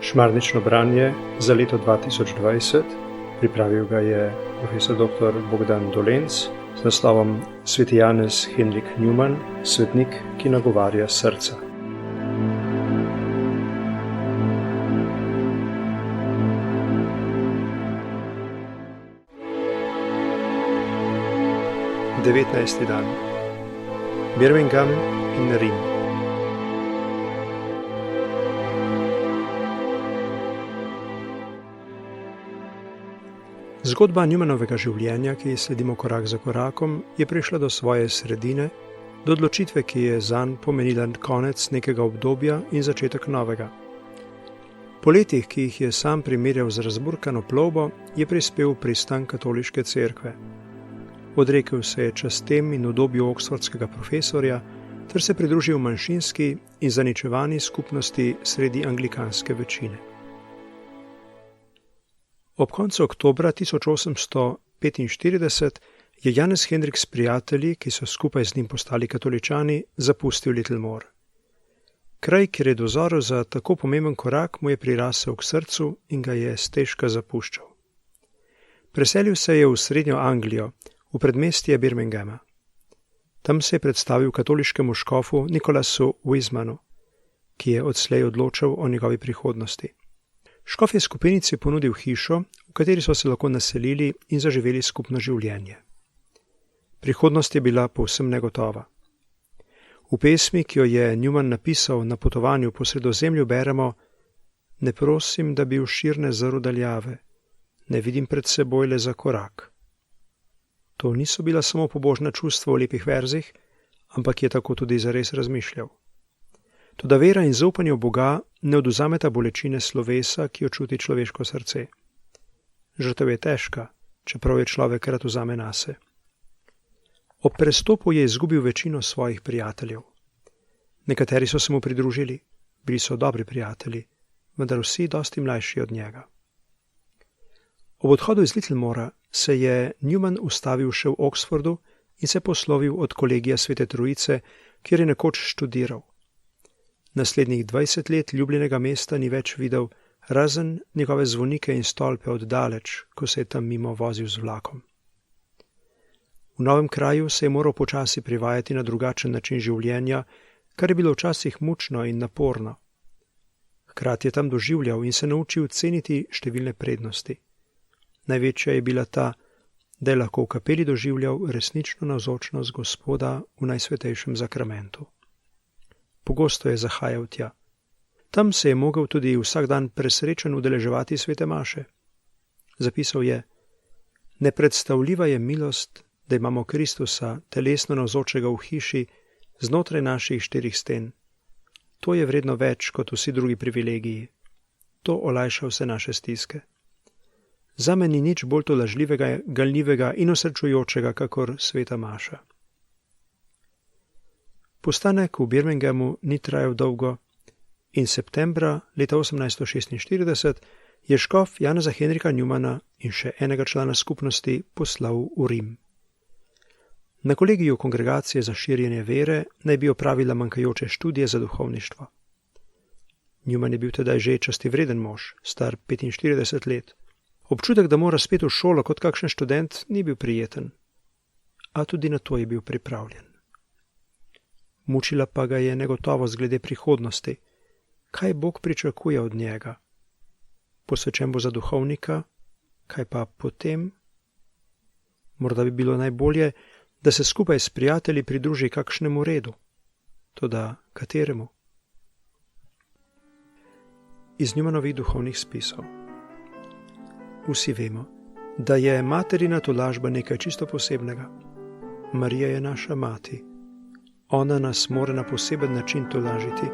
Šmarnično branje za leto 2020, pripravil ga je profesor dr. Bogdan Dolenc z naslovom Sveti Janez Henrik Newman, svetnik, ki nagovarja srca. Devetnajsti dan. Birmingham in Rim. Zgodba Newmanovega življenja, ki ji sledimo korak za korakom, je prišla do svoje sredine, do odločitve, ki je zanj pomenila konec nekega obdobja in začetek novega. Po letih, ki jih je sam primerjal z razburkano plovbo, je prispel v pristan katoliške cerkve. Odrekel se je častem in udobju oksfordskega profesorja ter se pridružil manjšinski in zaničevani skupnosti sredi anglikanske večine. Ob koncu oktobra 1845 je Janez Henrik s prijatelji, ki so skupaj z njim postali katoličani, zapustil Littlemore. Kraj, kjer je dozorel za tako pomemben korak, mu je prirasel k srcu in ga je stežka zapuščal. Preselil se je v srednjo Anglijo, v predmestje Birminghama. Tam se je predstavil katoliškemu škofu Nicolasu Wisemanu, ki je odslej odločal o njegovi prihodnosti. Škof je skupinici ponudil hišo, v kateri so se lahko naselili in zaživeli skupno življenje. Prihodnost je bila povsem negotova. V pesmi, ki jo je Newman napisal na potovanju po Sredozemlju, beremo: Ne prosim, da bi v širne zrl daljave, ne vidim pred seboj le za korak. To niso bila samo pobožna čustva v lepih verzih, ampak je tako tudi zares razmišljal. Toda vera in zaupanje v Boga ne odvzameta bolečine slovesa, ki jo čuti človeško srce. Žrtev je težka, čeprav je človek rad vzame nase. Ob prestopu je izgubil večino svojih prijateljev. Nekateri so se mu pridružili, bili so dobri prijatelji, vendar vsi dosti mlajši od njega. Ob odhodu iz Littlemora se je Newman ustavil še v Oxfordu in se poslovil od kolegija Svete Trojice, kjer je nekoč študiral. Naslednjih 20 let ljubljenega mesta ni več videl, razen njegove zvonike in stolpe oddaleč, ko se je tam mimo vozil z vlakom. V novem kraju se je moral počasi privajati na drugačen način življenja, kar je bilo včasih mučno in naporno. Hkrati je tam doživljal in se naučil ceniti številne prednosti. Največja je bila ta, da je lahko v kapeli doživljal resnično navzočnost Gospoda v najsvetejšem zakramentu. Pogosto je zahajal tja. Tam se je mogel tudi vsak dan presrečen udeleževati svete maše. Zapisal je: Nepredstavljiva je milost, da imamo Kristusa, telesno navzočega v hiši, znotraj naših 4 sten. To je vredno več kot vsi drugi privilegiji. To olajša vse naše stiske. Zame ni nič bolj tolažljivega, galjivega in osrečujočega, kakor sveta maša. Postanek v Birminghamu ni trajal dolgo in septembra leta 1846 je škof Janeza Henrika Newmana in še enega člana skupnosti poslal v Rim. Na kolegiju Kongregacije za širjenje vere naj bi opravila manjkajoče študije za duhovništvo. Newman je bil tedaj že častivreden mož, star 45 let. Občutek, da mora spet v šolo kot kakšen študent, ni bil prijeten, a tudi na to je bil pripravljen. Mučila pa ga je negotovost glede prihodnosti. Kaj Bog pričakuje od njega? Posvečen bo za duhovnika, kaj pa potem? Morda bi bilo najbolje, da se skupaj s prijatelji pridruži kakšnemu redu. Toda kateremu? Iz Newmanovih duhovnih spisov. Vsi vemo, da je materina tolažba nekaj čisto posebnega. Marija je naša mati. Ona nas mora na poseben način tolažiti,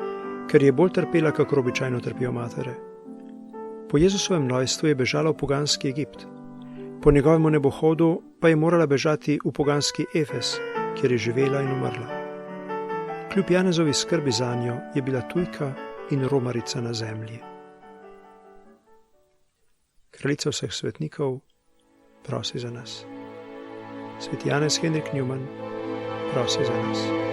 ker je bolj trpela, kakor običajno trpijo matere. Po Jezusovem rojstvu je bežala v poganski Egipt. Po njegovem nebohodu pa je morala bežati v poganski Efes, kjer je živela in umrla. Kljub Janezovi skrbi zanjo je bila tujka in romarica na zemlji. Kraljica vseh svetnikov, prosi za nas. Sveti Janez Henrik Newman, prosi za nas.